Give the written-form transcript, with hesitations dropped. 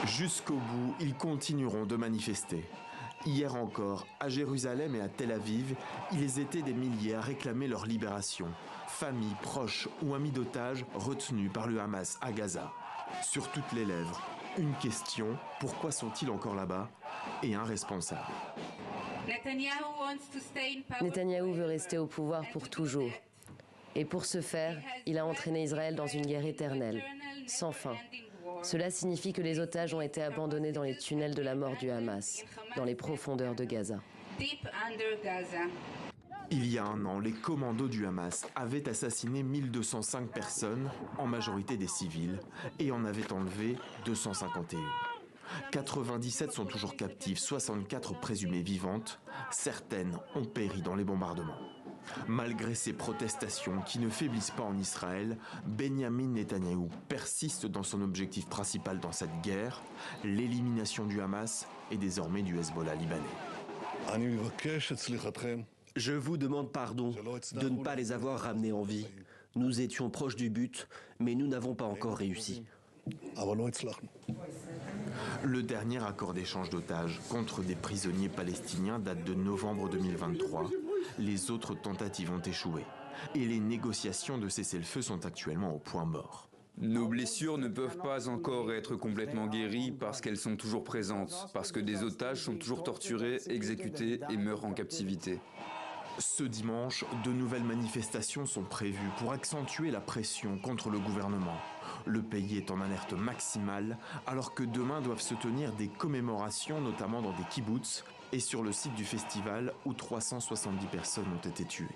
Jusqu'au bout, ils continueront de manifester. Hier encore, à Jérusalem et à Tel Aviv, ils étaient des milliers à réclamer leur libération. Familles, proches ou amis d'otages retenus par le Hamas à Gaza. Sur toutes les lèvres, une question, pourquoi sont-ils encore là-bas? Et un responsable. Netanyahou veut rester au pouvoir pour toujours. Et pour ce faire, il a entraîné Israël dans une guerre éternelle, sans fin. Cela signifie que les otages ont été abandonnés dans les tunnels de la mort du Hamas, dans les profondeurs de Gaza. Il y a un an, les commandos du Hamas avaient assassiné 1205 personnes, en majorité des civils, et en avaient enlevé 251. 97 sont toujours captives, 64 présumées vivantes, certaines ont péri dans les bombardements. Malgré ces protestations qui ne faiblissent pas en Israël, Benyamin Netanyahou persiste dans son objectif principal dans cette guerre, l'élimination du Hamas et désormais du Hezbollah libanais. Je vous demande pardon de ne pas les avoir ramenés en vie. Nous étions proches du but, mais nous n'avons pas encore réussi. Le dernier accord d'échange d'otages contre des prisonniers palestiniens date de novembre 2023. Les autres tentatives ont échoué. Et les négociations de cessez-le-feu sont actuellement au point mort. Nos blessures ne peuvent pas encore être complètement guéries parce qu'elles sont toujours présentes, parce que des otages sont toujours torturés, exécutés et meurent en captivité. Ce dimanche, de nouvelles manifestations sont prévues pour accentuer la pression contre le gouvernement. Le pays est en alerte maximale, alors que demain doivent se tenir des commémorations, notamment dans des kibboutz et sur le site du festival où 370 personnes ont été tuées.